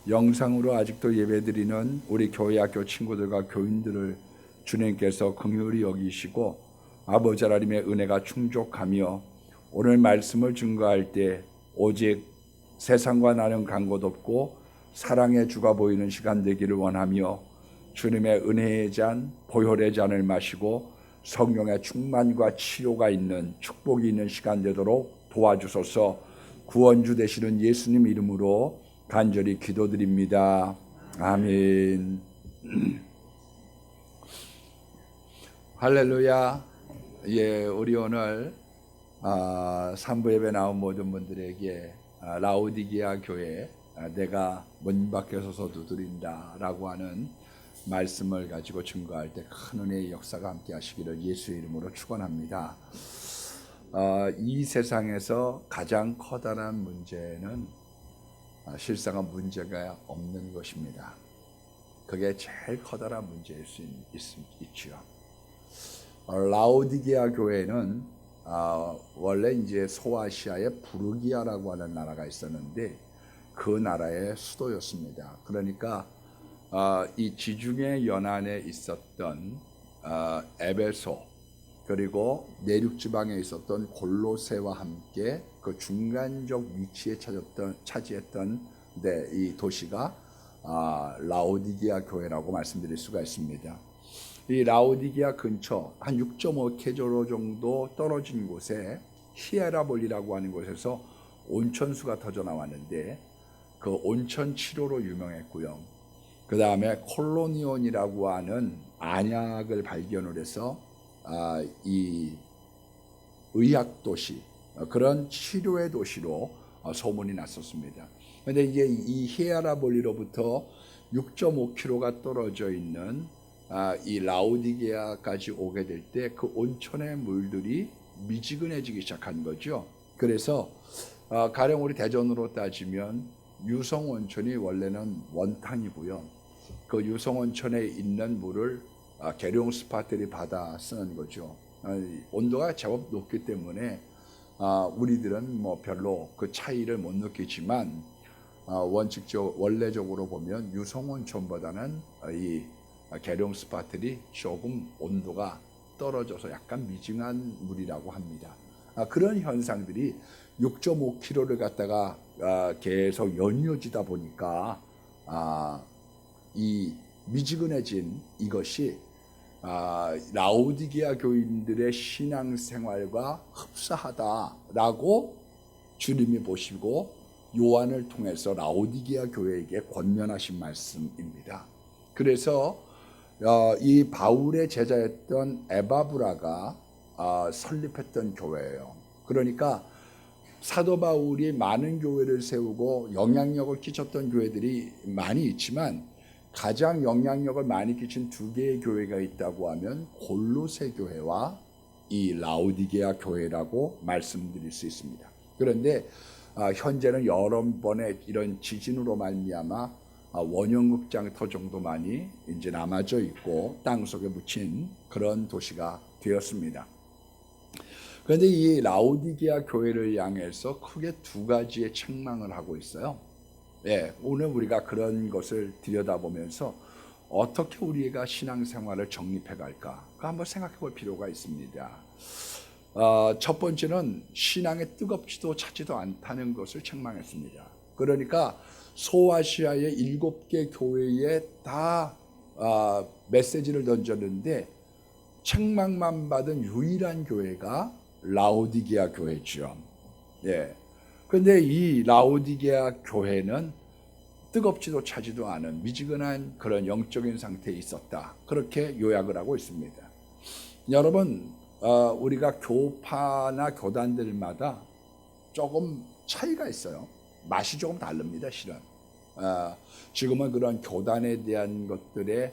영상으로 아직도 예배드리는 우리 교회 학교 친구들과 교인들을 주님께서 긍휼히 여기시고 아버지 하나님의 은혜가 충족하며 오늘 말씀을 증거할 때 오직 세상과 나는 간 곳 없고 사랑의 주가 보이는 시간 되기를 원하며 주님의 은혜의 잔, 보혈의 잔을 마시고 성령의 충만과 치료가 있는 축복이 있는 시간 되도록 도와주소서. 구원주 되시는 예수님 이름으로 간절히 기도드립니다. 아멘. 할렐루야. 예, 우리 오늘 3부 예배 나온 모든 분들에게 라오디게아 교회 내가 문 밖에 서서 두드린다 라고 하는 말씀을 가지고 증거할 때 큰 은혜의 역사가 함께 하시기를 예수의 이름으로 축원합니다. 이 세상에서 가장 커다란 문제는 실상은 문제가 없는 것입니다. 그게 제일 커다란 문제일 수 있지요. 라오디게아 교회는 원래 이제 소아시아의 부르기아라고 하는 나라가 있었는데 그 나라의 수도였습니다. 그러니까 이 지중해 연안에 있었던 에베소 그리고 내륙 지방에 있었던 골로새와 함께 그 중간적 위치에 차지했던 이 도시가 라오디게아 교회라고 말씀드릴 수가 있습니다. 이 라오디게아 근처 한 6.5km 정도 떨어진 곳에 히에라볼이라고 하는 곳에서 온천수가 터져 나왔는데 그 온천 치료로 유명했고요. 그 다음에 콜로니온이라고 하는 안약을 발견을 해서 이 의학 도시, 그런 치료의 도시로 소문이 났었습니다. 그런데 이제 이 히에라볼리로부터 6.5km가 떨어져 있는 이 라오디게아까지 오게 될 때 그 온천의 물들이 미지근해지기 시작한 거죠. 그래서 가령 우리 대전으로 따지면 유성온천이 원래는 원탕이고요. 그 유성온천에 있는 물을 계룡 스파들이 받아 쓰는 거죠. 온도가 제법 높기 때문에 우리들은 뭐 별로 그 차이를 못 느끼지만 원래적으로 보면 유성온천보다는 이 계룡 스파들이 조금 온도가 떨어져서 약간 미징한 물이라고 합니다. 그런 현상들이 6.5km를 갖다가 계속 연이어지다 보니까 이 미지근해진 이것이 라오디게아 교인들의 신앙생활과 흡사하다라고 주님이 보시고 요한을 통해서 라오디게아 교회에게 권면하신 말씀입니다. 그래서 이 바울의 제자였던 에바브라가 설립했던 교회예요. 그러니까 사도 바울이 많은 교회를 세우고 영향력을 끼쳤던 교회들이 많이 있지만 가장 영향력을 많이 끼친 두 개의 교회가 있다고 하면 골로새 교회와 이 라오디게아 교회라고 말씀드릴 수 있습니다. 그런데 현재는 여러 번의 이런 지진으로 말미암아 원형극장터 정도만이 이제 남아져 있고 땅 속에 묻힌 그런 도시가 되었습니다. 그런데 이 라오디게아 교회를 향해서 크게 두 가지의 책망을 하고 있어요. 예, 오늘 우리가 그런 것을 들여다보면서 어떻게 우리가 신앙생활을 정립해 갈까 한번 생각해 볼 필요가 있습니다. 첫 번째는 신앙에 뜨겁지도 차지도 않다는 것을 책망했습니다. 그러니까 소아시아의 7개 교회에 다 메시지를 던졌는데 책망만 받은 유일한 교회가 라오디게아 교회죠. 예. 그런데 이 라오디게아 교회는 뜨겁지도 차지도 않은 미지근한 그런 영적인 상태에 있었다. 그렇게 요약을 하고 있습니다. 여러분, 우리가 교파나 교단들마다 조금 차이가 있어요. 맛이 조금 다릅니다, 실은. 지금은 그런 교단에 대한 것들의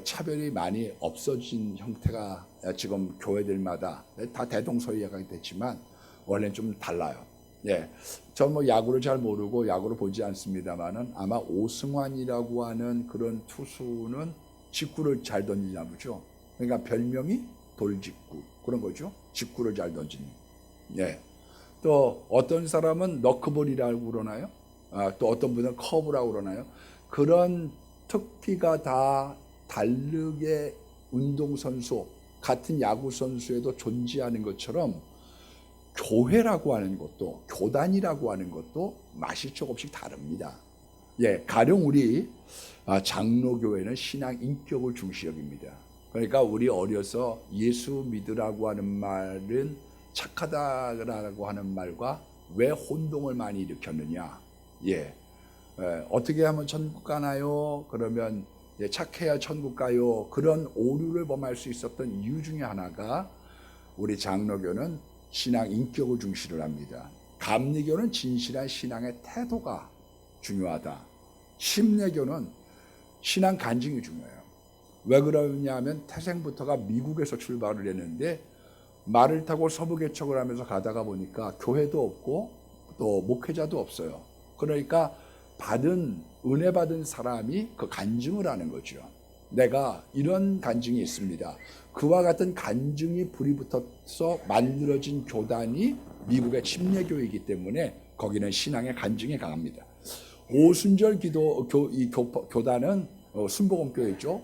차별이 많이 없어진 형태가 지금 교회들마다 다 대동소이하게 됐지만 원래는 좀 달라요. 예, 전 뭐 야구를 잘 모르고 야구를 보지 않습니다만은 아마 오승환이라고 하는 그런 투수는 직구를 잘 던지나 보죠. 그러니까 별명이 돌직구 그런 거죠. 직구를 잘 던지는. 예. 또 어떤 사람은 너크볼이라고 그러나요? 또 어떤 분은 커브라고 그러나요? 그런 특기가 다 다르게 운동선수, 같은 야구선수에도 존재하는 것처럼 교회라고 하는 것도, 교단이라고 하는 것도 맛이 조금씩 다릅니다. 가령 우리 장로교회는 신앙 인격을 중시 여깁니다. 그러니까 우리 어려서 예수 믿으라고 하는 말은 착하다라고 하는 말과 왜 혼동을 많이 일으켰느냐? 어떻게 하면 천국 가나요? 그러면 착해야 천국 가요. 그런 오류를 범할 수 있었던 이유 중에 하나가 우리 장로교는 신앙 인격을 중시를 합니다. 감리교는 진실한 신앙의 태도가 중요하다. 심례교는 신앙 간증이 중요해요. 왜 그러냐면 태생부터가 미국에서 출발을 했는데 말을 타고 서부개척을 하면서 가다가 보니까 교회도 없고 또 목회자도 없어요. 그러니까 은혜 받은 사람이 그 간증을 하는 거죠. 내가 이런 간증이 있습니다. 그와 같은 간증이 불이 붙어서 만들어진 교단이 미국의 침례교이기 때문에 거기는 신앙의 간증이 강합니다. 오순절 교단은 순복음교회죠.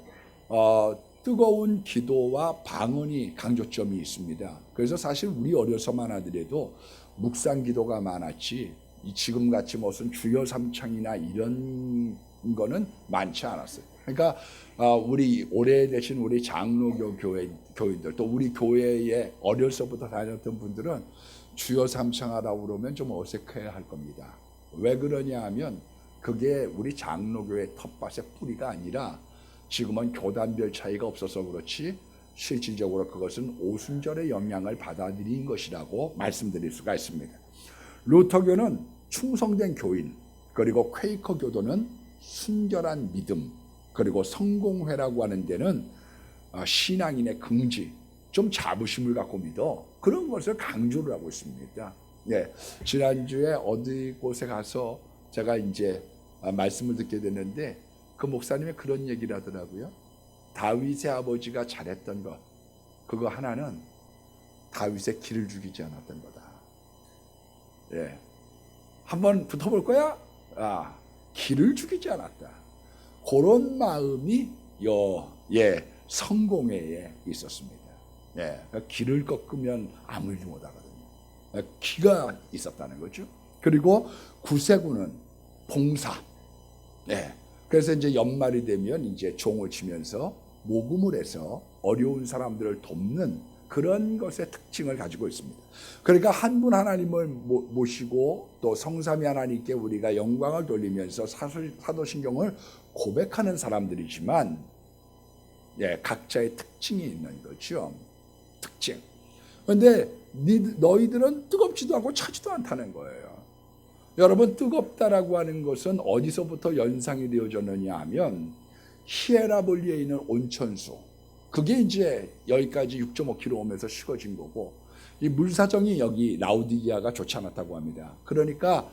뜨거운 기도와 방언이 강조점이 있습니다. 그래서 사실 우리 어려서만 하더라도 묵상 기도가 많았지 지금같이 무슨 주여 삼창이나 이런 거는 많지 않았어요. 그러니까 우리 오래되신 우리 장로교 교인들 또 우리 교회에 어려서부터 다녔던 분들은 주여 삼창하라고 그러면 좀 어색해 할 겁니다. 왜 그러냐 하면 그게 우리 장로교의 텃밭의 뿌리가 아니라 지금은 교단별 차이가 없어서 그렇지 실질적으로 그것은 오순절의 영향을 받아들인 것이라고 말씀드릴 수가 있습니다. 루터교는 충성된 교인, 그리고 퀘이커 교도는 순결한 믿음, 그리고 성공회라고 하는 데는 신앙인의 긍지, 좀 자부심을 갖고 믿어, 그런 것을 강조를 하고 있습니다. 지난주에 어디 곳에 가서 제가 이제 말씀을 듣게 됐는데 그 목사님이 그런 얘기를 하더라고요. 다윗의 아버지가 잘했던 것, 그거 하나는 다윗의 길을 죽이지 않았던 거다. 한번 붙어볼 거야? 길을 죽이지 않았다. 그런 마음이 성공회에 있었습니다. 길을 꺾으면 아무 일도 못하거든요. 기가 있었다는 거죠. 그리고 구세군은 봉사. 그래서 이제 연말이 되면 이제 종을 치면서 모금을 해서 어려운 사람들을 돕는 그런 것의 특징을 가지고 있습니다. 그러니까 한 분 하나님을 모시고 또 성삼위 하나님께 우리가 영광을 돌리면서 사도신경을 고백하는 사람들이지만 각자의 특징이 있는 거죠. 특징. 그런데 너희들은 뜨겁지도 않고 차지도 않다는 거예요. 여러분, 뜨겁다라고 하는 것은 어디서부터 연상이 되어졌느냐 하면 히에라볼리에 있는 온천수, 그게 이제 여기까지 6.5km 오면서 식어진 거고, 이 물사정이 여기 라우디게아가 좋지 않았다고 합니다. 그러니까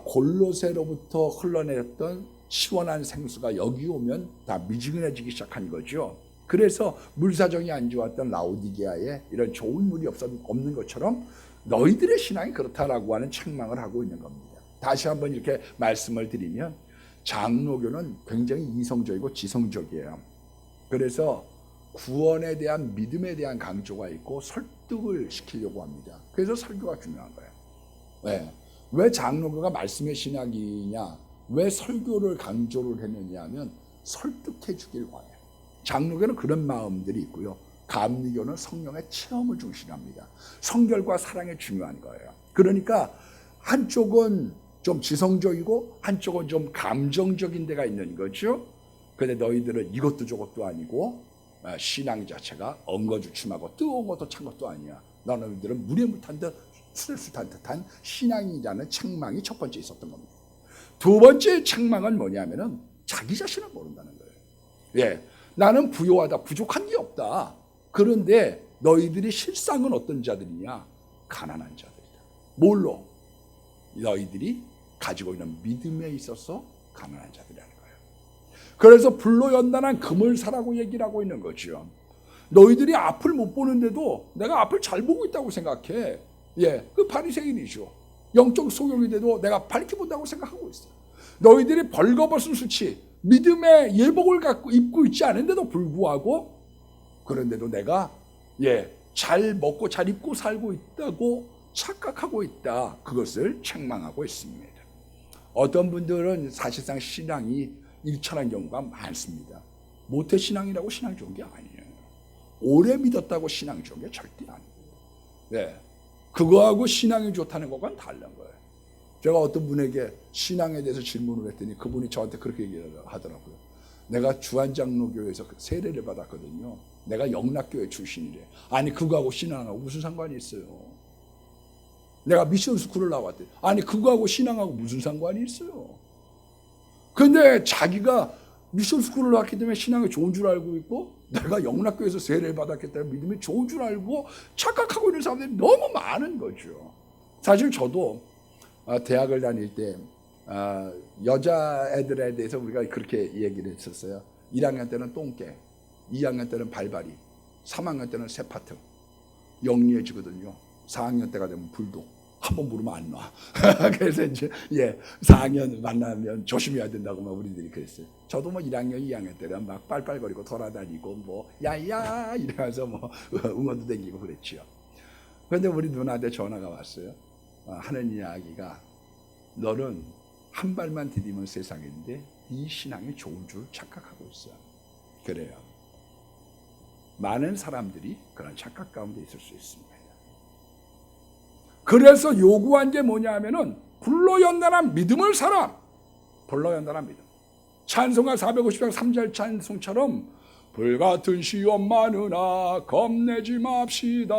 골로새로부터 흘러내렸던 시원한 생수가 여기 오면 다 미지근해지기 시작한 거죠. 그래서 물사정이 안 좋았던 라우디게아에 이런 좋은 물이 없는 것처럼 너희들의 신앙이 그렇다라고 하는 책망을 하고 있는 겁니다. 다시 한번 이렇게 말씀을 드리면 장로교는 굉장히 이성적이고 지성적이에요. 그래서 구원에 대한 믿음에 대한 강조가 있고 설득을 시키려고 합니다. 그래서 설교가 중요한 거예요. 왜 장로교가 말씀의 신학이냐, 왜 설교를 강조를 했느냐 하면 설득해 주길 원해요. 장로교는 그런 마음들이 있고요. 감리교는 성령의 체험을 중시합니다. 성결과 사랑이 중요한 거예요. 그러니까 한쪽은 좀 지성적이고 한쪽은 좀 감정적인 데가 있는 거죠. 근데 너희들은 이것도 저것도 아니고 신앙 자체가 엉거주춤하고 뜨거운 것도 찬 것도 아니야. 너희들은 물에 물 탄 듯 술에 술 탄 듯한 신앙이라는 책망이 첫 번째 있었던 겁니다. 두 번째 책망은 뭐냐면은 자기 자신을 모른다는 거예요. 나는 부요하다, 부족한 게 없다. 그런데 너희들이 실상은 어떤 자들이냐? 가난한 자들이다. 뭘로? 너희들이 가지고 있는 믿음에 있어서 가난한 자들이라는 거예요. 그래서 불로연단한 금을 사라고 얘기를 하고 있는 거죠. 너희들이 앞을 못 보는데도 내가 앞을 잘 보고 있다고 생각해. 그 바리새인이죠. 영적 소용이 돼도 내가 밝히 본다고 생각하고 있어요. 너희들이 벌거벗은 수치, 믿음의 예복을 갖고 입고 있지 않은데도 불구하고, 그런데도 내가 잘 먹고 잘 입고 살고 있다고 착각하고 있다. 그것을 책망하고 있습니다. 어떤 분들은 사실상 신앙이 일천한 경우가 많습니다. 모태신앙이라고 신앙 좋은 게 아니에요. 오래 믿었다고 신앙 좋은 게 절대 아닙니다. 그거하고 신앙이 좋다는 것과는 다른 거예요. 제가 어떤 분에게 신앙에 대해서 질문을 했더니 그분이 저한테 그렇게 얘기하더라고요. 내가 주한장로교회에서 세례를 받았거든요. 내가 영락교회 출신이래. 아니 그거하고 신앙하고 무슨 상관이 있어요? 내가 미션 스쿨을 나왔대. 아니 그거하고 신앙하고 무슨 상관이 있어요? 근데 자기가 미션 스쿨을 나왔기 때문에 신앙이 좋은 줄 알고 있고, 내가 영락교회에서 세례를 받았기 때문에 믿음이 좋은 줄 알고 착각하고 있는 사람들이 너무 많은 거죠. 사실 저도 대학을 다닐 때 여자애들에 대해서 우리가 그렇게 얘기를 했었어요. 1학년 때는 똥개, 2학년 때는 발발이, 3학년 때는 세파트, 영리해지거든요. 4학년 때가 되면 불독. 한번 물으면 안 놔. 그래서 이제 4학년 만나면 조심해야 된다고 막 우리들이 그랬어요. 저도 뭐 1학년, 2학년 때는 막 빨빨거리고 돌아다니고 뭐 야야 이러면서 뭐 응원도 댕기고 그랬지요. 그런데 우리 누나한테 전화가 왔어요. 하는 이야기가, 너는 한 발만 디디면 세상인데 네 신앙이 좋은 줄 착각하고 있어. 그래요. 많은 사람들이 그런 착각 가운데 있을 수 있습니다. 그래서 요구한 게 뭐냐 하면은 불로연단한 믿음을 살아. 불로연단한 믿음. 찬송가 450장 3절 찬송처럼 불같은 시험 많으나 겁내지 맙시다.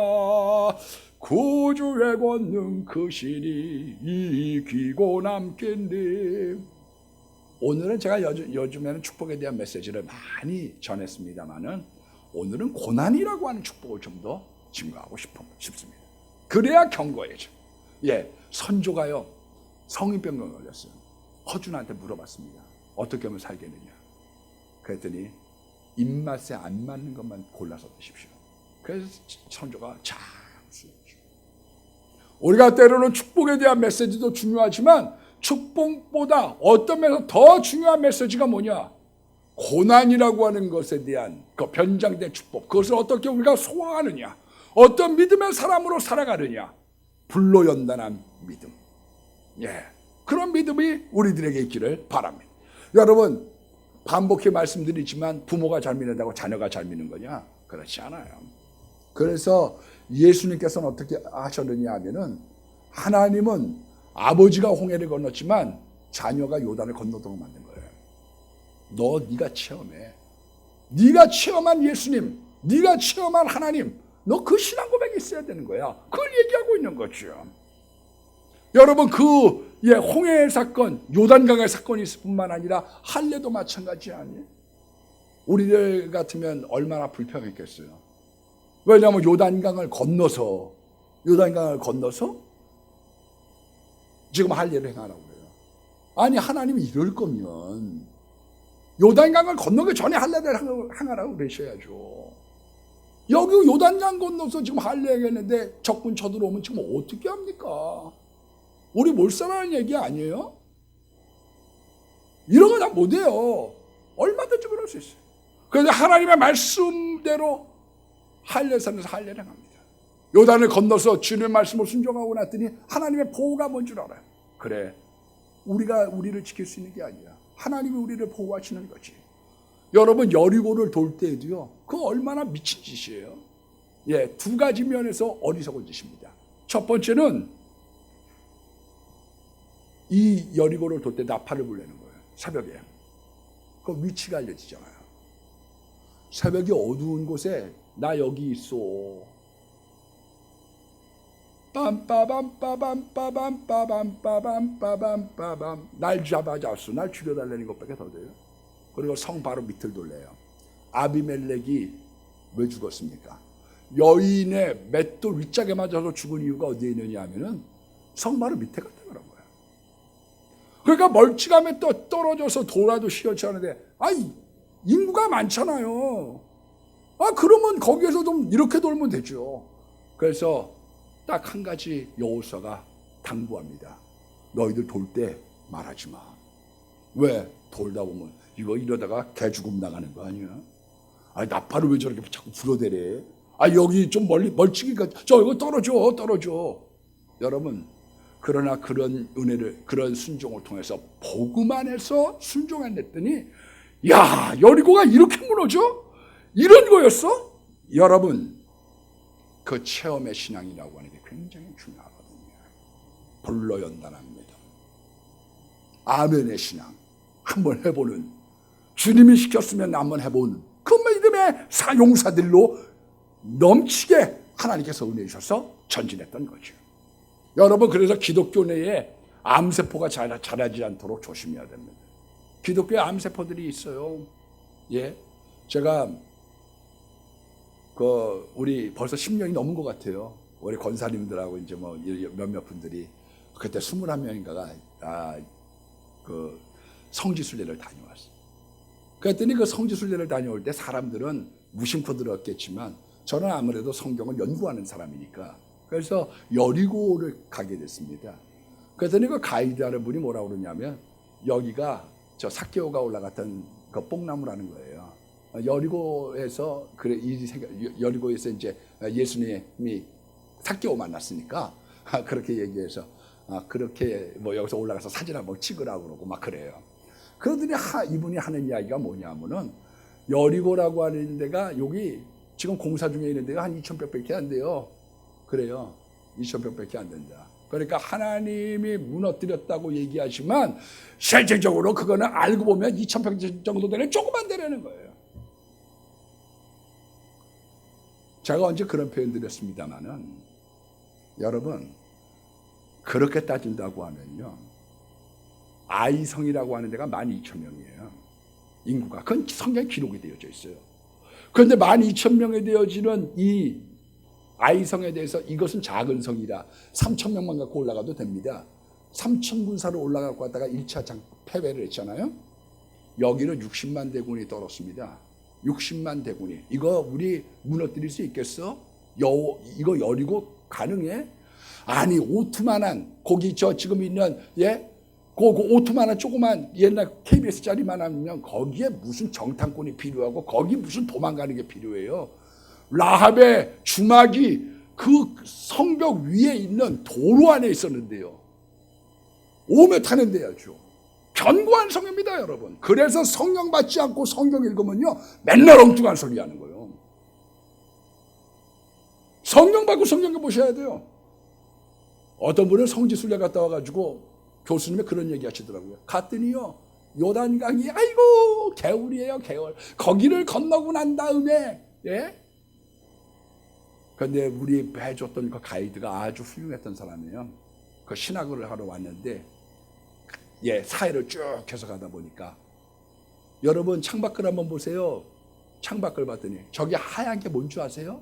구주의 권능 크시니 이기고 남겠네. 오늘은 제가 요즘에는 축복에 대한 메시지를 많이 전했습니다만은 오늘은 고난이라고 하는 축복을 좀 더 증거하고 싶습니다. 그래야 견고해져. 선조가요 성인병에 걸렸어요. 허준한테 물어봤습니다. 어떻게 하면 살겠느냐. 그랬더니 입맛에 안 맞는 것만 골라서 드십시오. 그래서 선조가 참 쓰였죠. 우리가 때로는 축복에 대한 메시지도 중요하지만 축복보다 어떤 면에서 더 중요한 메시지가 뭐냐, 고난이라고 하는 것에 대한 그 변장된 축복, 그것을 어떻게 우리가 소화하느냐, 어떤 믿음의 사람으로 살아가느냐, 불로연단한 믿음. 그런 믿음이 우리들에게 있기를 바랍니다. 여러분, 반복해 말씀드리지만 부모가 잘 믿는다고 자녀가 잘 믿는 거냐? 그렇지 않아요. 그래서 예수님께서는 어떻게 하셨느냐 하면은, 하나님은 아버지가 홍해를 건넜지만 자녀가 요단을 건너도록 만든 거예요. 네가 체험해. 네가 체험한 예수님, 네가 체험한 하나님, 너 그 신앙 고백이 있어야 되는 거야. 그걸 얘기하고 있는 거죠. 여러분, 홍해 사건, 요단강의 사건이 있을 뿐만 아니라 할례도 마찬가지 아니에요? 우리들 같으면 얼마나 불평했겠어요. 왜냐하면 요단강을 건너서 지금 할례를 행하라고 그래요. 아니, 하나님이 이럴 거면 요단강을 건너기 전에 할례를 행하라고 그러셔야죠. 여기 요단강 건너서 지금 할례 행했는데 적군 쳐들어오면 지금 어떻게 합니까? 우리 몰살하는 얘기 아니에요? 이런 거 다 못해요. 얼마든지 그럴 수 있어요. 그래서 하나님의 말씀대로 할례산에서 할례를 합니다. 요단을 건너서 주님의 말씀을 순종하고 났더니 하나님의 보호가 뭔 줄 알아요. 그래, 우리가 우리를 지킬 수 있는 게 아니야. 하나님이 우리를 보호하시는 거지. 여러분, 여리고를 돌 때에도요, 그거 얼마나 미친 짓이에요. 두 가지 면에서 어리석은 짓입니다. 첫 번째는 이 여리고를 돌 때 나팔을 불리는 거예요. 새벽에. 그 위치가 알려지잖아요. 새벽이 어두운 곳에 나 여기 있어. 빰빠밤빠밤빠밤빠밤빠밤빠밤. 날 잡았어. 날 죽여달라는 것밖에 더 돼요. 그리고 성 바로 밑을 돌려요. 아비멜렉이 왜 죽었습니까? 여인의 맷돌 윗짝에 맞아서 죽은 이유가 어디에 있느냐 하면은 성 바로 밑에 갔다 그런 거예요. 그러니까 멀찌감에 또 떨어져서 돌아도 시원치 않은데, 인구가 많잖아요. 그러면 거기에서 좀 이렇게 돌면 되죠. 그래서 딱 한 가지 여호수아가 당부합니다. 너희들 돌 때 말하지 마. 왜? 돌다 보면 이러다가 개죽음 나가는 거 아니야? 나팔을 왜 저렇게 자꾸 불어대래? 여기 좀 멀찍이가 이거 떨어져. 여러분, 그러나 그런 은혜를, 그런 순종을 통해서 복음 안에서 순종했더니 여리고가 이렇게 무너져? 이런 거였어? 여러분, 그 체험의 신앙이라고 하는 게 굉장히 중요하거든요. 불러연단합니다. 아멘의 신앙, 한번 해보는, 주님이 시켰으면 한번 해보는 그 믿음의 용사들로 넘치게 하나님께서 은혜 주셔서 전진했던 거죠. 여러분, 그래서 기독교 내에 암세포가 자라지 않도록 조심해야 됩니다. 기독교에 암세포들이 있어요. 제가 우리 벌써 10년이 넘은 것 같아요. 우리 권사님들하고 이제 몇몇 분들이 그때 21명인가가 성지순례를 다녀왔어요. 그랬더니 그 성지순례를 다녀올 때 사람들은 무심코 들었겠지만 저는 아무래도 성경을 연구하는 사람이니까 그래서 여리고를 가게 됐습니다. 그랬더니 그 가이드하는 분이 뭐라고 그러냐면 여기가 저 삭개오가 올라갔던 그 뽕나무라는 거예요. 여리고에서 여리고에서 이제 예수님이 삭개오 만났으니까 그렇게 얘기해서 그렇게 여기서 올라가서 사진 한번 찍으라고 그러고 막 그래요. 그러더니 이분이 하는 이야기가 뭐냐면은 여리고라고 하는 데가 여기 지금 공사 중에 있는 데가 한 2,000평밖에 안 돼요. 그래요. 2,000평밖에 안 된다. 그러니까 하나님이 무너뜨렸다고 얘기하지만 실질적으로 그거는 알고 보면 2,000평 정도 되는 조그만 데라는 거예요. 제가 언제 그런 표현 드렸습니다마는 여러분, 그렇게 따진다고 하면요, 아이성이라고 하는 데가 12,000명이에요. 인구가. 그건 성경에 기록이 되어져 있어요. 그런데 12,000명에 되어지는 이 아이성에 대해서 이것은 작은 성이라 3,000명만 갖고 올라가도 됩니다. 3,000군사로 올라가고 갔다가 1차 패배를 했잖아요. 여기는 60만 대군이 떨었습니다. 60만 대군이. 이거 우리 무너뜨릴 수 있겠어? 이거 여리고 가능해? 아니, 오트만한 거기 지금 있는 그 오트만한 조그만 옛날 KBS짜리만 하면 거기에 무슨 정탐꾼이 필요하고 거기 무슨 도망가는 게 필요해요. 라합의 주막이 그 성벽 위에 있는 도로 안에 있었는데요. 오며 타는 데야죠. 견고한 성입니다, 여러분. 그래서 성경 받지 않고 성경 읽으면요, 맨날 엉뚱한 소리 하는 거예요. 성경 받고 성경 보셔야 돼요. 어떤 분은 성지순례 갔다 와가지고 교수님이 그런 얘기 하시더라고요. 갔더니요, 요단강이 아이고 개울이에요, 개울. 거기를 건너고 난 다음에 그런데 우리 해줬던 그 가이드가 아주 훌륭했던 사람이에요. 그 신학을 하러 왔는데 사회를 쭉 해서 가다 보니까 여러분 창밖을 한번 보세요. 창밖을 봤더니 저기 하얀 게 뭔 줄 아세요?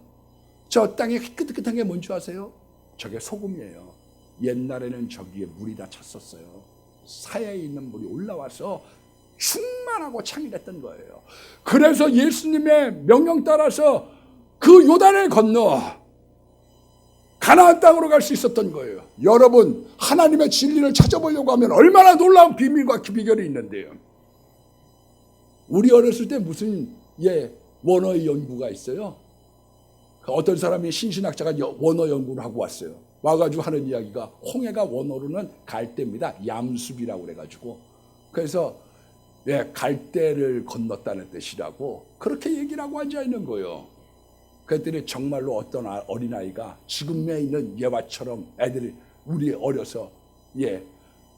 저 땅에 휘끗휘끗한 게 뭔 줄 아세요? 저게 소금이에요. 옛날에는 저기에 물이 다 찼었어요. 사해에 있는 물이 올라와서 충만하고 창이랬던 거예요. 그래서 예수님의 명령 따라서 그 요단을 건너 가나안 땅으로 갈 수 있었던 거예요. 여러분, 하나님의 진리를 찾아보려고 하면 얼마나 놀라운 비밀과 비결이 있는데요. 우리 어렸을 때 무슨 원어의 연구가 있어요. 어떤 사람이 신신학자가 원어 연구를 하고 왔어요. 와가지고 하는 이야기가 홍해가 원어로는 갈대입니다. 얌숲이라고 그래가지고 그래서 갈대를 건넜다는 뜻이라고 그렇게 얘기를 하고 앉아있는 거예요. 그랬더니 정말로 어떤 어린아이가 지금에 있는 예화처럼 애들이 우리 어려서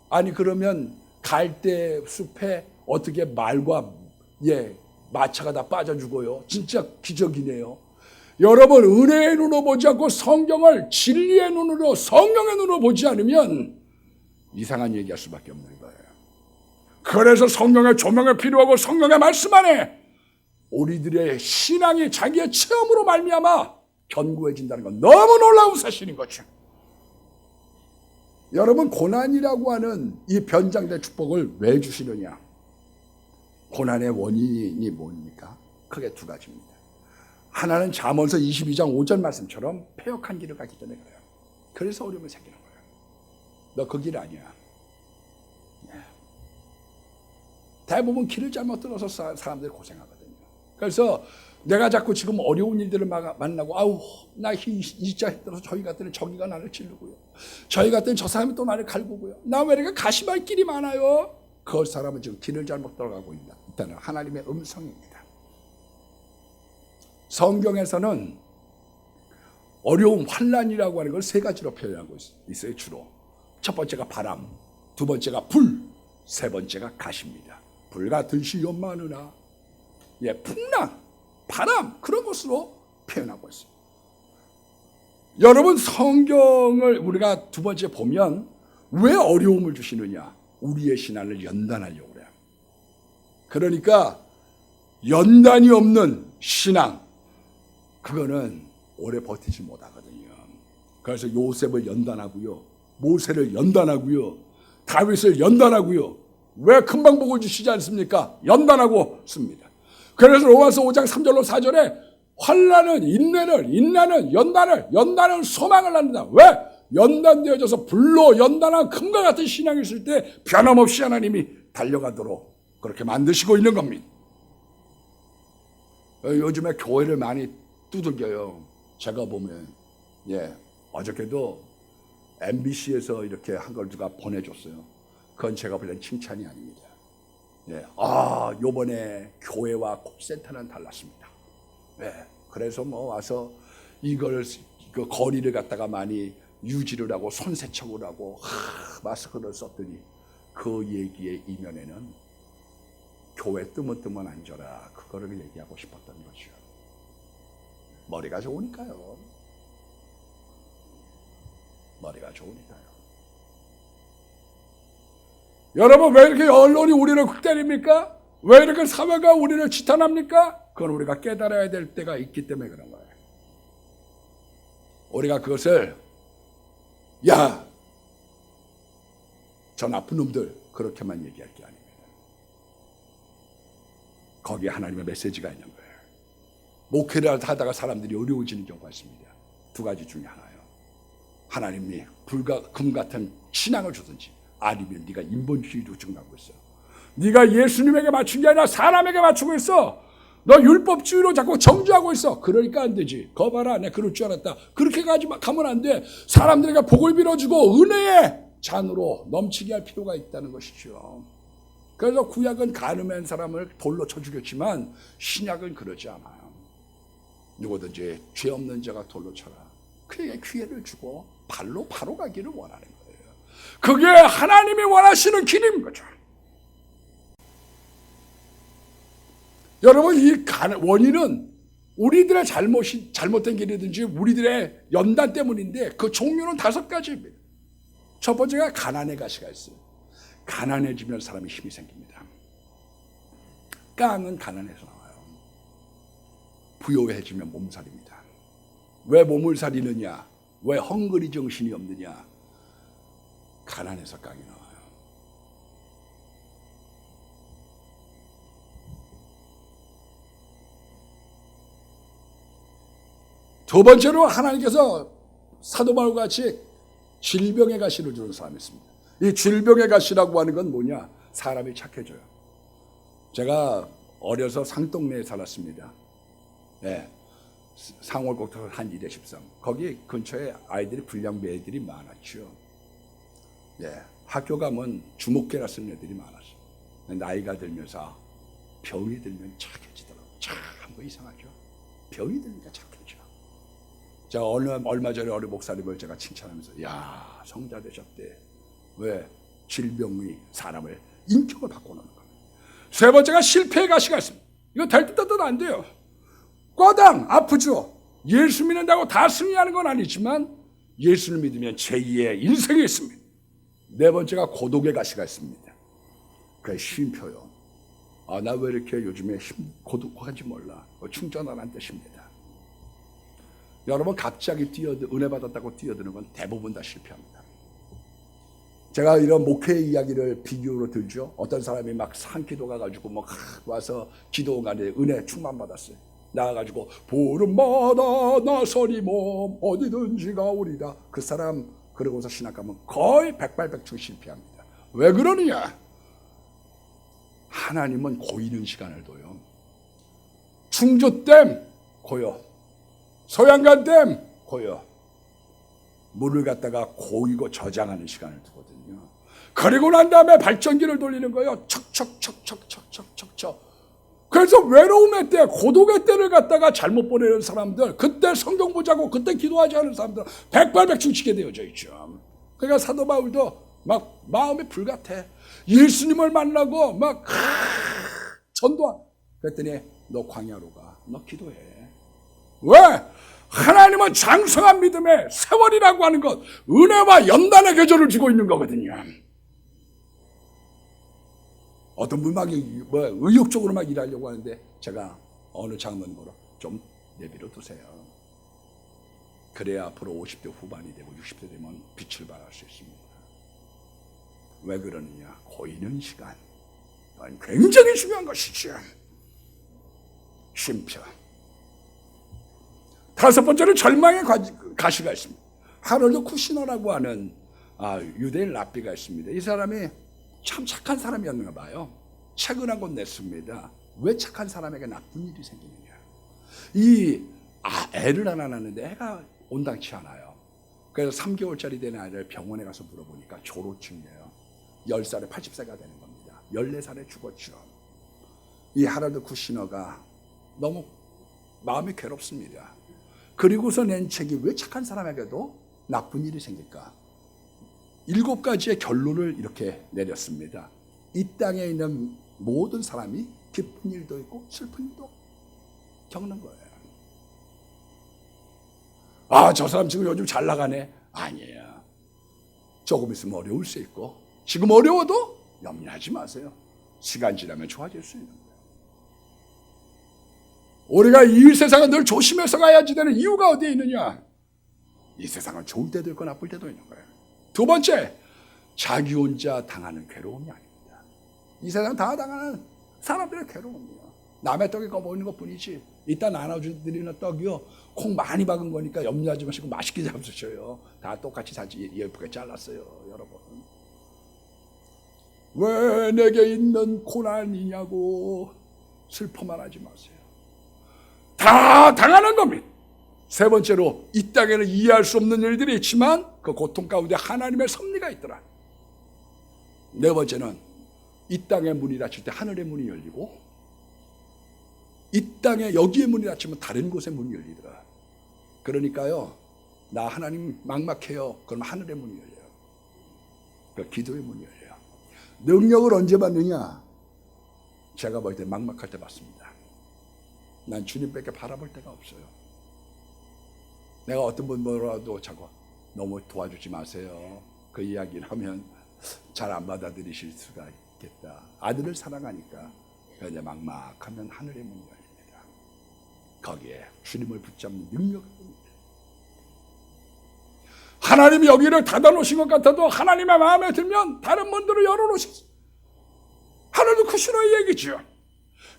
아니 그러면 갈대 숲에 어떻게 말과 마차가 다 빠져 죽어요. 진짜 기적이네요. 여러분, 은혜의 눈으로 보지 않고 성경을 진리의 눈으로 성령의 눈으로 보지 않으면 이상한 얘기할 수밖에 없는 거예요. 그래서 성령의 조명이 필요하고 성령의 말씀 안에 우리들의 신앙이 자기의 체험으로 말미암아 견고해진다는 건 너무 놀라운 사실인 거죠. 여러분, 고난이라고 하는 이 변장된 축복을 왜 주시느냐? 고난의 원인이 뭡니까? 크게 두 가지입니다. 하나는 잠언서 22장 5절 말씀처럼 패역한 길을 가기 때문에 그래요. 그래서 어려움이 생기는 거예요. 너 그 길 아니야. 대부분 길을 잘못 들어서 사람들이 고생하거든요. 그래서 내가 자꾸 지금 어려운 일들을 만나고 아우 나 진짜 힘들어서 저희 같은 저기가 나를 찌르고요. 저희 같은 저 사람이 또 나를 갈구고요. 나 왜 이렇게 가심할 길이 많아요? 그 사람은 지금 길을 잘못 들어가고 있다는 하나님의 음성입니다. 성경에서는 어려움, 환난이라고 하는 걸 세 가지로 표현하고 있어요. 주로 첫 번째가 바람, 두 번째가 불, 세 번째가 가시입니다. 불같은 시험 많으나 풍랑, 바람 그런 것으로 표현하고 있어요. 여러분 성경을 우리가 두 번째 보면 왜 어려움을 주시느냐? 우리의 신앙을 연단하려고 그래요. 그러니까 연단이 없는 신앙 그거는 오래 버티지 못하거든요. 그래서 요셉을 연단하고요, 모세를 연단하고요, 다윗을 연단하고요. 왜 금방 복을 주시지 않습니까? 연단하고 씁니다. 그래서 로마서 5장 3절로 4절에 환난은 인내는 연단은 소망을 낳는다. 왜? 연단되어져서 불로 연단한 금과 같은 신앙이 있을 때 변함없이 하나님이 달려가도록 그렇게 만드시고 있는 겁니다. 요즘에 교회를 많이 두들겨요. 제가 보면 어저께도 MBC에서 이렇게 한 걸 누가 보내줬어요. 그건 제가 볼 땐 칭찬이 아닙니다. 요번에 교회와 콜센터는 달랐습니다. 그래서 와서 이걸 그 거리를 갖다가 많이 유지를 하고 손세척을 하고 마스크를 썼더니 그 얘기의 이면에는 교회 뜨문뜨문 앉아라 그거를 얘기하고 싶었던 거죠. 머리가 좋으니까요. 머리가 좋으니까요. 여러분 왜 이렇게 언론이 우리를 때립니까? 왜 이렇게 사회가 우리를 지탄합니까? 그건 우리가 깨달아야 될 때가 있기 때문에 그런 거예요. 우리가 그것을 저 나쁜 놈들 그렇게만 얘기할 게 아닙니다. 거기에 하나님의 메시지가 있는 거예요. 목회를 하다가 사람들이 어려워지는 경우가 있습니다. 두 가지 중에 하나요. 하나님이 불과 금 같은 신앙을 주든지 아니면 네가 인본주의로 증가하고 있어. 네가 예수님에게 맞춘 게 아니라 사람에게 맞추고 있어. 너 율법주의로 자꾸 정죄하고 있어. 그러니까 안 되지. 거 봐라, 내가 그럴 줄 알았다. 그렇게 가면 안 돼. 사람들에게 복을 빌어주고 은혜의 잔으로 넘치게 할 필요가 있다는 것이죠. 그래서 구약은 가늠한 사람을 돌로 쳐 죽였지만 신약은 그러지 않아요. 누구든지 죄 없는 자가 돌로 쳐라. 그에게 기회를 주고 발로 바로 가기를 원하는 거예요. 그게 하나님이 원하시는 길인 거죠. 여러분 이 원인은 우리들의 잘못된 길이든지 우리들의 연단 때문인데 그 종류는 5가지입니다. 첫 번째가 가난의 가시가 있어요. 가난해지면 사람이 힘이 생깁니다. 깡은 가난해서 나와요. 부요해지면 몸살입니다. 왜 몸을 살리느냐? 왜 헝그리 정신이 없느냐? 가난해서 깡이 나와요. 두 번째로 하나님께서 사도 바울과 같이 질병의 가시를 주는 사람이 있습니다. 이 질병의 가시라고 하는 건 뭐냐? 사람이 착해져요. 제가 어려서 상동네에 살았습니다. 상월곡터 한 2대 13. 거기 근처에 아이들이 불량배 애들이 많았죠. 학교 가면 주목계라 쓰는 애들이 많았어요. 나이가 들면서 병이 들면 착해지더라고요. 참 이상하죠. 병이 들니까 착해져. 제가 얼마 전에 어린 목사님을 제가 칭찬하면서 성자 되셨대. 왜? 질병이 사람을 인격을 바꿔놓는 거예요. 세 번째가 실패의 가시가 있습니다. 이거 될 듯 안 돼요. 꽈당 아프죠. 예수 믿는다고 다 승리하는 건 아니지만 예수를 믿으면 제2의 인생이 있습니다. 네 번째가 고독의 가시가 있습니다. 그게 쉼표요. 나 왜 이렇게 요즘에 고독한지 몰라. 충전하라는 뜻입니다. 여러분 갑자기 은혜 받았다고 뛰어드는 건 대부분 다 실패합니다. 제가 이런 목회 이야기를 비교로 들죠. 어떤 사람이 막 산기도 가가지고 와서 기도원간에 은혜 충만 받았어요. 나와가지고 보름마다 나서리 몸 어디든지 가오리다. 그 사람 그러고서 신학 가면 거의 백발백중 실패합니다. 왜 그러느냐? 하나님은 고이는 시간을 둬요. 충주댐 고요, 소양강댐 고요. 물을 갖다가 고이고 저장하는 시간을 두거든요. 그리고 난 다음에 발전기를 돌리는 거예요. 척척척척척척척척. 그래서 외로움의 때, 고독의 때를 갖다가 잘못 보내는 사람들, 그때 성경 보자고 그때 기도하지 않은 사람들 백발백중 치게 되어져 있죠. 그러니까 사도 바울도 막 마음이 불같아. 예수님을 만나고 막 전도한. 그랬더니 너 광야로 가. 너 기도해. 왜? 하나님은 장성한 믿음의 세월이라고 하는 것, 은혜와 연단의 계절을 주고 있는 거거든요. 어떤 분 막 의욕적으로 막 일하려고 하는데 제가 어느 장로님으로 좀 내비로 두세요. 그래야 앞으로 50대 후반이 되고 60대 되면 빛을 발할 수 있습니다. 왜 그러느냐? 고이는 시간. 굉장히 중요한 것이죠. 쉼표. 다섯 번째는 절망의 가시가 있습니다. 하롤드 쿠시너라고 하는 유대인 랍비가 있습니다. 이 사람이 참 착한 사람이었는가 봐요. 책을 한 권 냈습니다. 왜 착한 사람에게 나쁜 일이 생기느냐. 애를 하나 낳는데 애가 온당치 않아요. 그래서 3개월짜리 된 아이를 병원에 가서 물어보니까 조로증이에요. 10살에 80세가 되는 겁니다. 14살에 죽었죠. 이 하롤드 쿠시너가 너무 마음이 괴롭습니다. 그리고서 낸 책이 왜 착한 사람에게도 나쁜 일이 생길까? 7가지의 결론을 이렇게 내렸습니다. 이 땅에 있는 모든 사람이 기쁜 일도 있고 슬픈 일도 겪는 거예요. 저 사람 지금 요즘 잘 나가네. 아니에요. 조금 있으면 어려울 수 있고, 지금 어려워도 염려하지 마세요. 시간 지나면 좋아질 수 있는 거예요. 우리가 이 세상은 늘 조심해서 가야지 되는 이유가 어디에 있느냐? 이 세상은 좋을 때도 있고 나쁠 때도 있는 거예요. 두 번째, 자기 혼자 당하는 괴로움이 아닙니다. 이 세상 다 당하는 사람들의 괴로움이에요. 남의 떡에 꺼보이는 것뿐이지, 이따 나눠드리는 떡이요, 콩 많이 박은 거니까 염려하지 마시고 맛있게 잡수셔요. 다 똑같이 사지 예쁘게 잘랐어요, 여러분. 왜 내게 있는 고난이냐고 슬퍼만 하지 마세요. 다 당하는 겁니다. 세 번째로, 이 땅에는 이해할 수 없는 일들이 있지만 그 고통 가운데 하나님의 섭리가 있더라. 네 번째는, 이 땅의 문이 닫힐 때 하늘의 문이 열리고, 이 땅에 여기에 문이 닫히면 다른 곳에 문이 열리더라. 그러니까요, 나 하나님 막막해요. 그럼 하늘의 문이 열려요. 그 기도의 문이 열려요. 능력을 언제 받느냐? 제가 볼 때 막막할 때 받습니다. 난 주님밖에 바라볼 데가 없어요. 내가 어떤 분 뭐라도 자꾸 너무 도와주지 마세요. 그 이야기를 하면 잘 안 받아들이실 수가 있겠다. 아들을 사랑하니까. 그런데 막막하면 하늘의 문이 열립니다. 거기에 주님을 붙잡는 능력을 봅니다. 하나님이 여기를 닫아놓으신 것 같아도 하나님의 마음에 들면 다른 문들을 열어놓으셨어요. 하늘도 쿠시너의 얘기죠.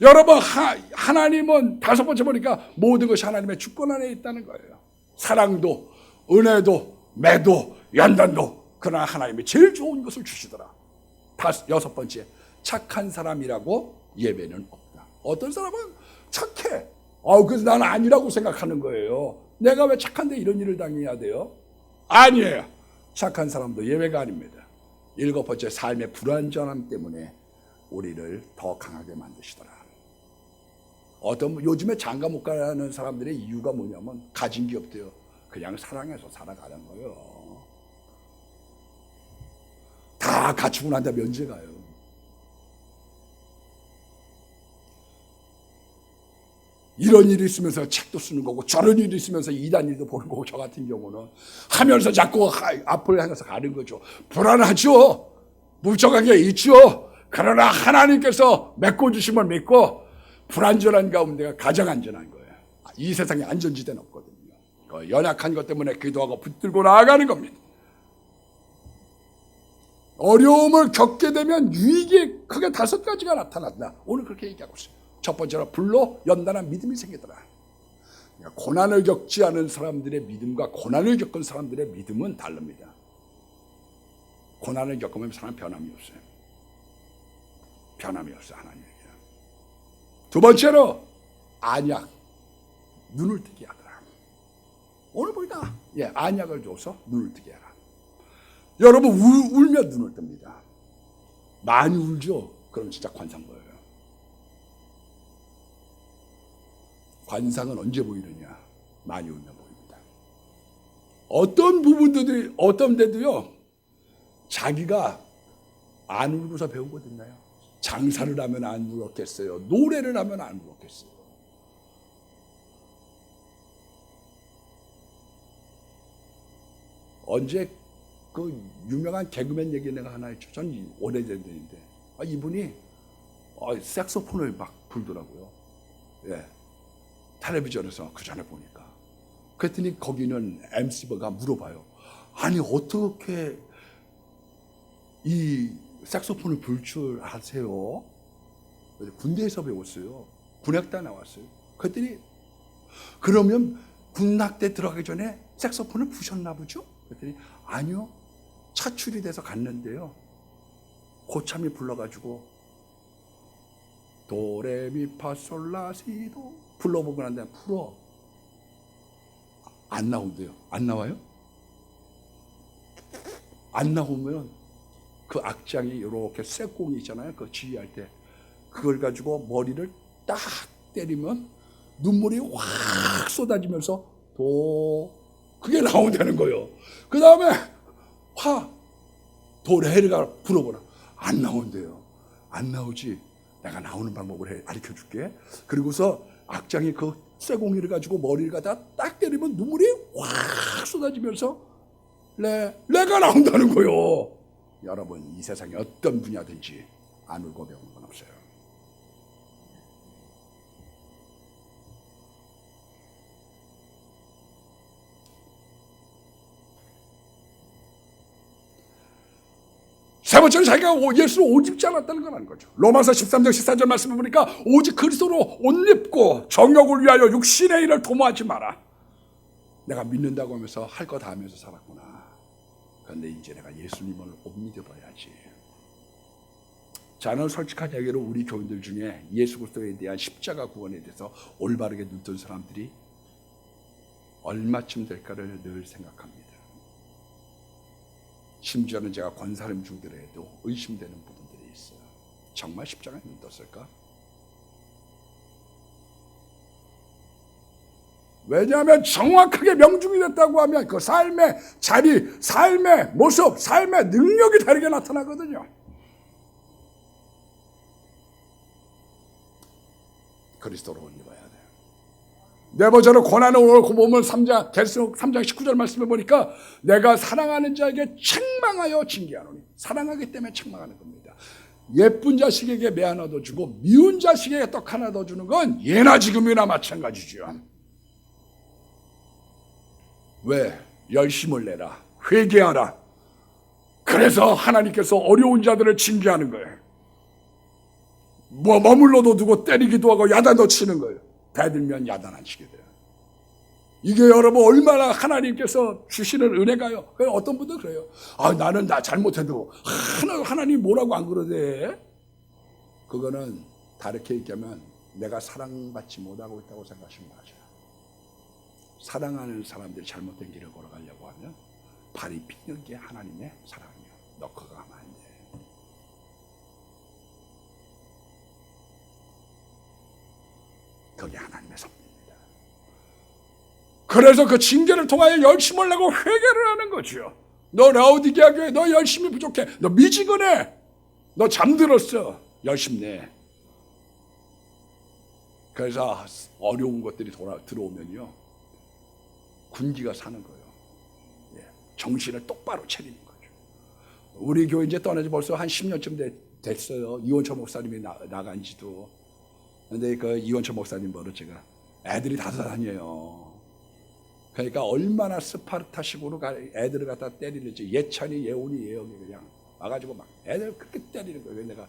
여러분, 하나님은 다섯 번째 보니까 모든 것이 하나님의 주권 안에 있다는 거예요. 사랑도, 은혜도, 매도, 연단도. 그러나 하나님이 제일 좋은 것을 주시더라. 여섯 번째, 착한 사람이라고 예배는 없다. 어떤 사람은 착해. 그래서 나는 아니라고 생각하는 거예요. 내가 왜 착한데 이런 일을 당해야 돼요? 아니에요. 착한 사람도 예외가 아닙니다. 일곱 번째, 삶의 불완전함 때문에 우리를 더 강하게 만드시더라. 요즘에 장가 못 가는 사람들의 이유가 뭐냐면 가진 게 없대요. 그냥 사랑해서 살아가는 거예요. 다 갖추고 난 다음에 언제 가요? 이런 일이 있으면서 책도 쓰는 거고, 저런 일이 있으면서 이단 일도 보는 거고, 저 같은 경우는 하면서 자꾸 앞을 향해서 가는 거죠. 불안하죠. 물적하게 있죠. 그러나 하나님께서 메꿔주심을 믿고 불안전한 가운데가 가장 안전한 거예요. 이 세상에 안전지대는 없거든요. 그 연약한 것 때문에 기도하고 붙들고 나아가는 겁니다. 어려움을 겪게 되면 유익이 크게 5가지가 나타난다. 오늘 그렇게 얘기하고 있어요. 첫 번째로, 불로 연단한 믿음이 생기더라. 그러니까 고난을 겪지 않은 사람들의 믿음과 고난을 겪은 사람들의 믿음은 다릅니다. 고난을 겪으면 사람 변함이 없어요. 변함이 없어 하나님에게. 두 번째로 안약, 눈을 뜨게 하더라. 오늘 보니까 안약을 줘서 눈을 뜨게 하라. 여러분 울면 눈을 뜹니다. 많이 울죠? 그럼 진짜 관상 보여요. 관상은 언제 보이느냐? 많이 울면 보입니다. 어떤 부분들이 어떤 데도요, 자기가 안 울고서 배운 것 있나요? 장사를 하면 안 울었겠어요? 노래를 하면 안 울었겠어요? 언제 그 유명한 개그맨 얘기 내가 하나 했죠. 전 오래된 일인데 이분이 색소폰을 막 불더라고요. 예, 텔레비전에서 그 전에 보니까. 그랬더니 거기는 MC가 물어봐요. 아니 어떻게 이 색소폰을 불 줄 아세요? 군대에서 배웠어요. 군악대 나왔어요. 그랬더니 그러면 군악대 들어가기 전에 색소폰을 부셨나 보죠? 그랬더니 아니요, 차출이 돼서 갔는데요, 고참이 불러가지고 도레미파솔라시도 불러보고 난 다음에 풀어. 안 나온대요. 안 나와요? 안 나오면 그 악장이 이렇게 쇠공이 있잖아요. 그 지휘할 때 그걸 가지고 머리를 딱 때리면 눈물이 확 쏟아지면서 그게 나온다는 거예요. 그 다음에 도레가 불어보라. 안 나온대요. 안 나오지. 내가 나오는 방법을 가르쳐 줄게. 그리고서 악장이 그 쇠공이를 가지고 머리를 갖다 딱 때리면 눈물이 확 쏟아지면서 레가 나온다는 거예요. 여러분, 이 세상에 어떤 분야든지 안 울고 배우는 건 없어요. 세 번째는 자기가 예수를 옷 입지 않았다는 건 아닌 거죠. 로마서 13장 14절 말씀을 보니까 오직 그리스도로 옷 입고 정욕을 위하여 육신의 일을 도모하지 마라. 내가 믿는다고 하면서 할 거 다 하면서 살았구나. 그런데 이제 내가 예수님을 못 믿어봐야지. 저는 솔직한 얘기로 우리 교인들 중에 예수 그리스도에 대한 십자가 구원에 대해서 올바르게 눈뜬 사람들이 얼마쯤 될까를 늘 생각합니다. 심지어는 제가 권사님 중들에도 의심되는 부분들이 있어요. 정말 십자가에 눈 떴을까? 왜냐하면 정확하게 명중이 됐다고 하면 그 삶의 자리, 삶의 모습, 삶의 능력이 다르게 나타나거든요. 그리스도로 옷 입어야 돼요. 네 번째로 고난을 오고 보면 3장 19절 말씀을 보니까 내가 사랑하는 자에게 책망하여 징계하노니, 사랑하기 때문에 책망하는 겁니다. 예쁜 자식에게 매 하나 더 주고 미운 자식에게 떡 하나 더 주는 건 예나 지금이나 마찬가지죠. 왜? 열심을 내라, 회개하라. 그래서 하나님께서 어려운 자들을 징계하는 거예요. 머물러도 두고 때리기도 하고 야단도 치는 거예요. 대들면 야단 안 치게 돼요. 이게 여러분 얼마나 하나님께서 주시는 은혜가요. 어떤 분들 그래요. 나는 나 잘못해도 하나님 뭐라고 안 그러대. 그거는 다르게 얘기하면 내가 사랑받지 못하고 있다고 생각하시면 맞아요. 사랑하는 사람들이 잘못된 길을 걸어가려고 하면 발이 피는 게 하나님의 사랑이에요. 너 그거 하면 안 돼. 그게 하나님의 섭리입니다. 그래서 그 징계를 통하여 열심을 내고 회개를 하는 거죠. 너 라오디게아 교회 너 열심히 부족해. 너 미지근해. 너 잠들었어. 열심 내. 그래서 어려운 것들이 들어오면요, 군기가 사는 거예요. 정신을 똑바로 차리는 거죠. 우리 교회 이제 떠나지 벌써 한 10년쯤 됐어요. 이원철 목사님이 나간 지도. 근데 그 이원철 목사님 버릇 제가 애들이 다 다녀요. 그러니까 얼마나 스파르타식으로 애들을 갖다 때리는지, 예찬이, 예훈이, 예영이 그냥 와가지고 막 애들 그렇게 때리는 거예요. 내가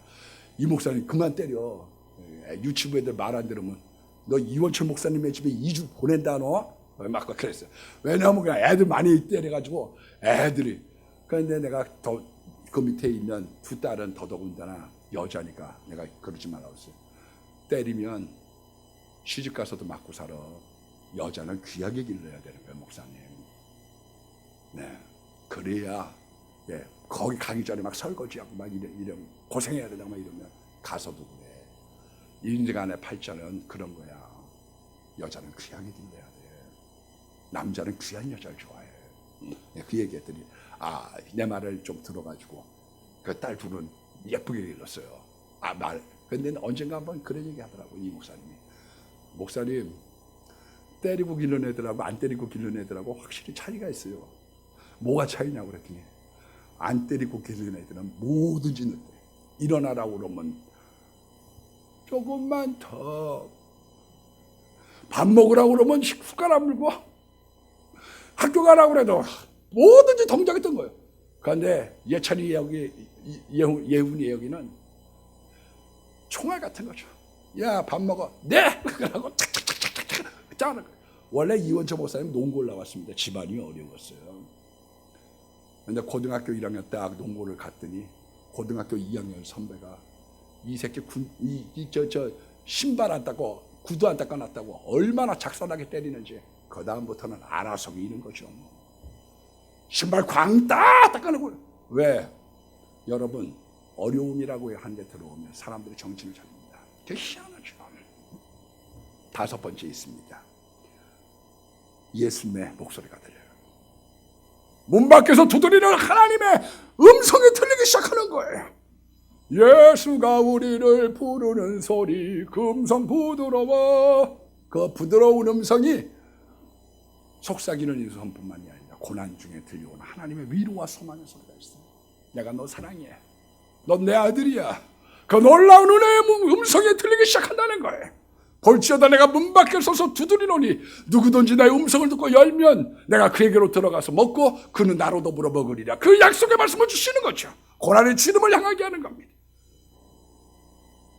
이 목사님 그만 때려. 유치부 애들 말 안 들으면 너 이원철 목사님의 집에 2주 보낸다 너? 막 그랬어요. 왜냐하면 그냥 애들 많이 때려가지고 애들이. 그런데 내가 더 그 밑에 있는 두 딸은 더더군다나 여자니까 내가 그러지 말라고 했어요. 때리면 시집 가서도 맞고 살아. 여자는 귀하게 길러야 되는 거예요, 목사님. 네, 그래야 거기 가기 전에 막 설거지하고 막 이런 고생해야 된다고 막 이러면 가서도 그래. 인생 안의 팔자는 그런 거야. 여자는 귀하게 길러야 돼. 남자는 귀한 여자를 좋아해. 그 얘기했더니 내 말을 좀 들어가지고 그 딸 둘은 예쁘게 길렀어요. 근데 언젠가 한번 그런 얘기 하더라고, 이 목사님이. 목사님, 때리고 기른 애들하고 안 때리고 기른 애들하고 확실히 차이가 있어요. 뭐가 차이냐고 그랬더니, 안 때리고 기른 애들은 뭐든지 넣대. 일어나라고 그러면 조금만 더, 밥 먹으라고 그러면 숟가락 물고, 학교 가라고 그래도 뭐든지 동작했던 거예요. 그런데 예찬이 여기, 예훈이 여기는 총알 같은 거죠. 야, 밥 먹어. 네! 그러고 탁탁탁탁탁 짜는 거예요. 원래 이원철 목사님 농구를 나왔습니다. 집안이 어려웠어요. 근데 고등학교 1학년 딱 농구를 갔더니 고등학교 2학년 선배가 이 새끼 신발 안 닦고 구두 안 닦아놨다고 얼마나 작살나게 때리는지 그 다음부터는 알아서 미는 거죠. 신발 광따 닦아놓고. 왜? 여러분, 어려움이라고 하는 데 들어오면 사람들이 정신을 차립니다. 되게 희한하죠. 다섯 번째 있습니다. 예수님의 목소리가 들려요. 문 밖에서 두드리는 하나님의 음성이 들리기 시작하는 거예요. 예수가 우리를 부르는 소리, 그 음성 부드러워. 그 부드러운 음성이 속삭이는 음성뿐만이 아니라 고난 중에 들려오는 하나님의 위로와 소망의 소리가 있어요. 내가 너 사랑해. 넌 내 아들이야. 그 놀라운 은혜의 음성이 들리기 시작한다는 거예요. 볼지어다 내가 문 밖에 서서 두드리노니 누구든지 나의 음성을 듣고 열면 내가 그에게로 들어가서 먹고 그는 나로 더불어 먹으리라. 그 약속의 말씀을 주시는 거죠. 고난의 주님을 향하게 하는 겁니다.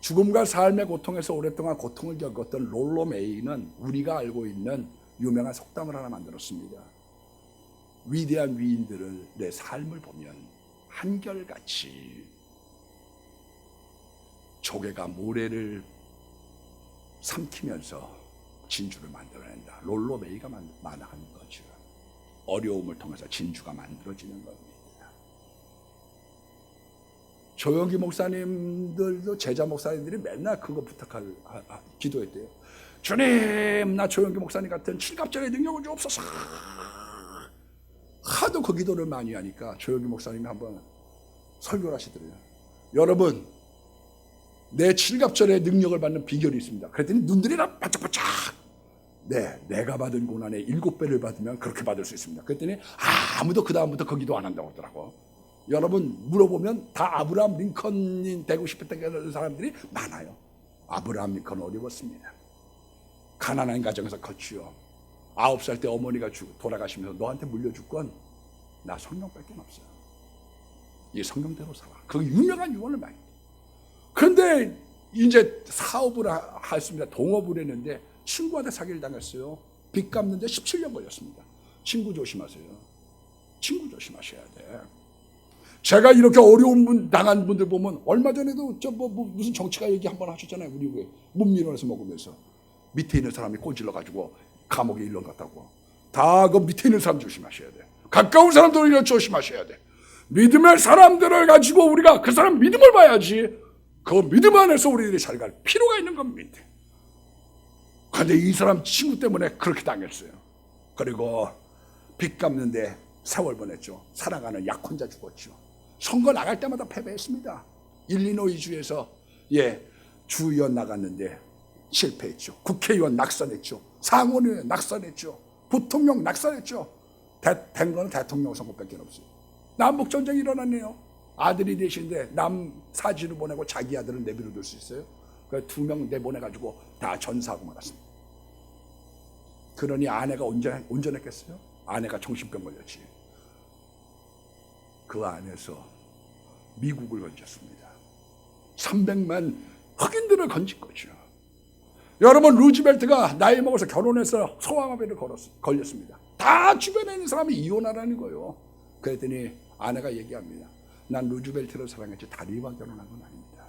죽음과 삶의 고통에서 오랫동안 고통을 겪었던 롤로 메이는 우리가 알고 있는 유명한 속담을 하나 만들었습니다. 위대한 위인들의 삶을 보면 한결같이 조개가 모래를 삼키면서 진주를 만들어낸다. 롤로 메이가 만한 거죠. 어려움을 통해서 진주가 만들어지는 겁니다. 조영기 목사님들도 제자 목사님들이 맨날 그거 기도했대요. 주님, 나 조영기 목사님 같은 칠갑절의 능력을 주옵소서. 하도 그 기도를 많이 하니까 조영기 목사님이 한번 설교를 하시더래요. 여러분, 내 칠갑절의 능력을 받는 비결이 있습니다. 그랬더니 눈들이 다 바짝바짝. 네, 내가 받은 고난의 7배를 받으면 그렇게 받을 수 있습니다. 그랬더니 아무도 그 다음부터 그 기도 안 한다고 하더라고. 여러분 물어보면 다 아브라함 링컨이 되고 싶었던 사람들이 많아요. 아브라함 링컨 어려웠습니다. 가난한 가정에서 컸지요. 9살 때 어머니가 돌아가시면서 너한테 물려줄 건 나 성령밖에 없어요. 이 성령대로 살아. 그 유명한 유언을 많이. 그런데 이제 사업을 했습니다. 동업을 했는데 친구한테 사기를 당했어요. 빚 갚는데 17년 걸렸습니다. 친구 조심하세요. 친구 조심하셔야 돼. 제가 이렇게 어려운 분 당한 분들 보면 얼마 전에도 무슨 정치가 얘기 한번 하셨잖아요. 우리 왜 문민원에서 먹으면서 밑에 있는 사람이 꼰질러 가지고 감옥에 일러 갔다고. 다 그 밑에 있는 사람 조심하셔야 돼. 가까운 사람들을 조심하셔야 돼. 믿음의 사람들을 가지고 우리가 그 사람 믿음을 봐야지. 그 믿음 안에서 우리들이 잘 갈 필요가 있는 겁니다. 그런데 이 사람 친구 때문에 그렇게 당했어요. 그리고 빚 갚는데 세월 보냈죠. 살아가는 약혼자 죽었죠. 선거 나갈 때마다 패배했습니다. 일리노이주에서 주의원 나갔는데 실패했죠. 국회의원 낙선했죠. 상원의원 낙선했죠. 부통령 낙선했죠. 된 거는 대통령 선거밖에 없어요. 남북전쟁이 일어났네요. 아들이 되신데 남 사지로 보내고 자기 아들은 내버려둘 수 있어요? 그 2명 내보내가지고 다 전사하고 말았습니다. 그러니 아내가 온전했겠어요? 아내가 정신병 걸렸지. 그 안에서 미국을 건졌습니다. 300만 흑인들을 건진 거죠. 여러분, 루즈벨트가 나이 먹어서 결혼해서 소아마비를 걸렸습니다. 다 주변에 있는 사람이 이혼하라는 거예요. 그랬더니 아내가 얘기합니다. 난 루즈벨트를 사랑했지 다리와 결혼한 건 아닙니다.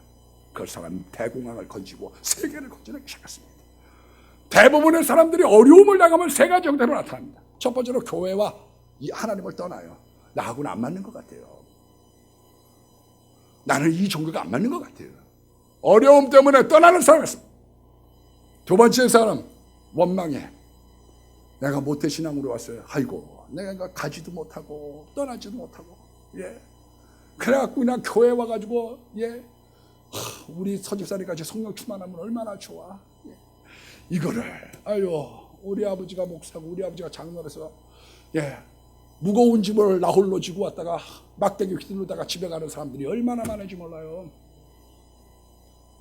그 사람 대공황을 건지고 세계를 건지기 시작했습니다. 대부분의 사람들이 어려움을 당하면 세 가지 형태로 나타납니다. 첫 번째로 교회와 이 하나님을 떠나요. 나하고는 안 맞는 것 같아요. 나는 이 종교가 안 맞는 것 같아요. 어려움 때문에 떠나는 사람이었습니다. 두 번째 사람, 원망해. 내가 모태신앙으로 왔어요. 아이고, 내가 가지도 못하고 떠나지도 못하고, 그래갖고 그냥 교회 와가지고, 우리 서집사님까지 성령 충만하면 얼마나 좋아. 이거를, 우리 아버지가 목사고 우리 아버지가 장로라서, 무거운 짐을 나 홀로 지고 왔다가 막대기 휘두르다가 집에 가는 사람들이 얼마나 많은지 몰라요.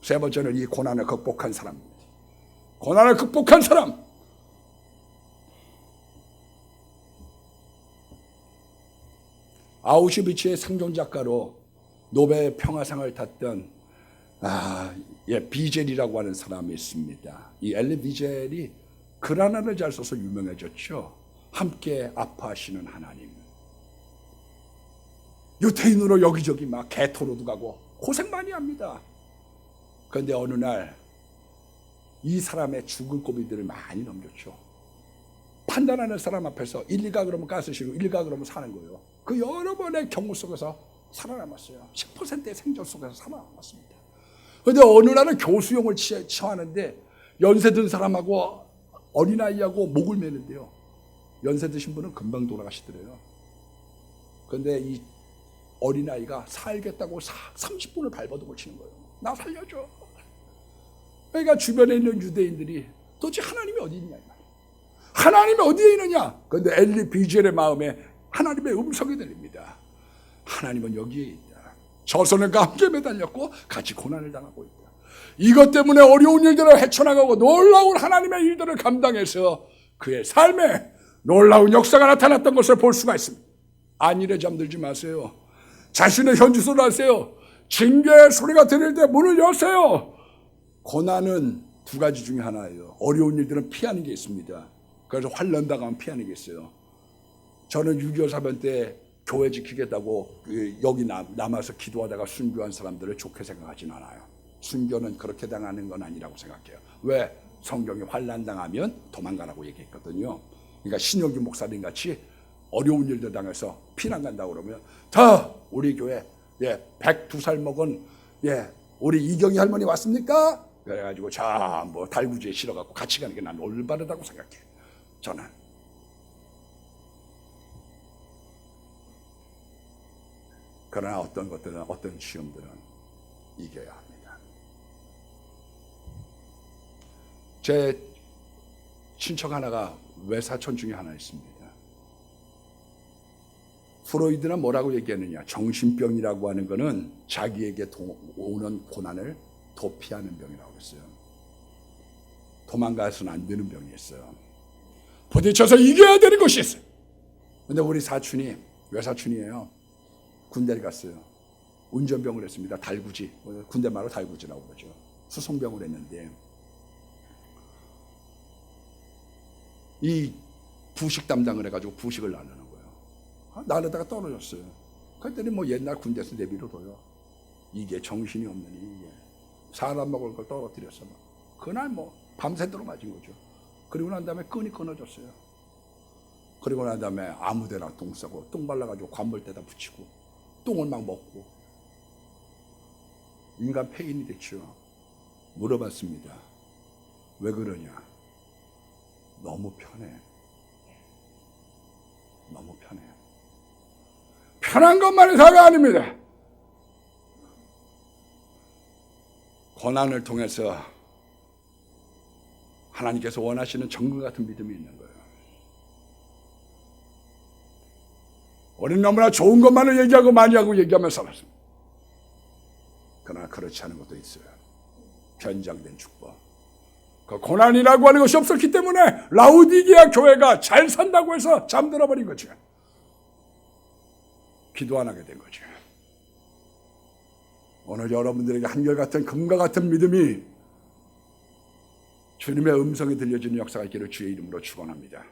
세 번째는 이 고난을 극복한 사람입니다. 고난을 극복한 사람. 아우슈비츠의 생존작가로 노벨 평화상을 탔던 비젤이라고 하는 사람이 있습니다. 이 엘리 비젤이 글 하나를 잘 써서 유명해졌죠. 함께 아파하시는 하나님. 유태인으로 여기저기 막 개토로도 가고 고생 많이 합니다. 그런데 어느 날 이 사람의 죽을 고비들을 많이 넘겼죠. 판단하는 사람 앞에서 1가 그러면 가스시고 1가 그러면 사는 거예요. 그 여러 번의 경우 속에서 살아남았어요. 10%의 생존 속에서 살아남았습니다. 그런데 어느 날은 교수형을 취하는데 연세 든 사람하고 어린아이하고 목을 매는데요. 연세 드신 분은 금방 돌아가시더래요. 그런데 이 어린아이가 살겠다고 30분을 발버둥을 치는 거예요. 나 살려줘. 그러니까 주변에 있는 유대인들이 도대체 하나님이 어디 있냐. 하나님이 어디에 있느냐. 그런데 엘리 비젤의 마음에 하나님의 음성이 들립니다. 하나님은 여기에 있다. 저선과 함께 매달렸고 같이 고난을 당하고 있다. 이것 때문에 어려운 일들을 헤쳐나가고 놀라운 하나님의 일들을 감당해서 그의 삶에 놀라운 역사가 나타났던 것을 볼 수가 있습니다. 안일에 잠들지 마세요. 자신의 현주소를 하세요. 징계의 소리가 들릴 때 문을 여세요. 고난은 두 가지 중에 하나예요. 어려운 일들은 피하는 게 있습니다. 그래서 환난 당하면 피하는 게 있어요. 저는 6.25 사변 때 교회 지키겠다고 여기 남아서 기도하다가 순교한 사람들을 좋게 생각하진 않아요. 순교는 그렇게 당하는 건 아니라고 생각해요. 왜? 성경이 환난 당하면 도망가라고 얘기했거든요. 그러니까 신용기 목사님 같이 어려운 일들 당해서 피난 간다고 그러면 다 우리 교회 102살 먹은 우리 이경희 할머니 왔습니까? 그래가지고 뭐 달구지에 실어갖고 같이 가는 게 난 올바르다고 생각해요. 저는. 그러나 어떤 것들은 어떤 시험들은 이겨야 합니다. 제 친척 하나가 외사촌 중에 하나 있습니다. 프로이드는 뭐라고 얘기했느냐. 정신병이라고 하는 것은 자기에게 오는 고난을 도피하는 병이라고 했어요. 도망가서는 안 되는 병이었어요. 부딪혀서 이겨야 되는 것이 있어요. 그런데 우리 사촌이 외사촌이에요. 군대를 갔어요. 운전병을 했습니다. 달구지. 군대 말로 달구지라고 그러죠. 수송병을 했는데 이 부식 담당을 해가지고 부식을 나누는 거예요. 나르다가 떨어졌어요. 그랬더니 뭐 옛날 군대에서 내비로둬요. 이게 정신이 없느니 이게 사람 먹을 걸 떨어뜨렸어. 그날 뭐 밤새도록 맞은 거죠. 그리고 난 다음에 끈이 끊어졌어요. 그리고 난 다음에 아무데나 똥 싸고 똥 발라가지고 관물대다 붙이고 똥을 막 먹고 인간 폐인이 됐죠. 물어봤습니다. 왜 그러냐? 너무 편해. 너무 편해. 편한 것만이 사가 아닙니다. 고난을 통해서 하나님께서 원하시는 정글 같은 믿음이 있는 거예요. 우리는 너무나 좋은 것만을 얘기하고 많이 하고 얘기하며 살았습니다. 그러나 그렇지 않은 것도 있어요. 변장된 축복. 그 고난이라고 하는 것이 없었기 때문에 라우디게아 교회가 잘 산다고 해서 잠들어 버린 거죠. 기도 안 하게 된 거죠. 오늘 여러분들에게 한결같은 금과 같은 믿음이 주님의 음성이 들려지는 역사가 있기를 주의 이름으로 축원합니다.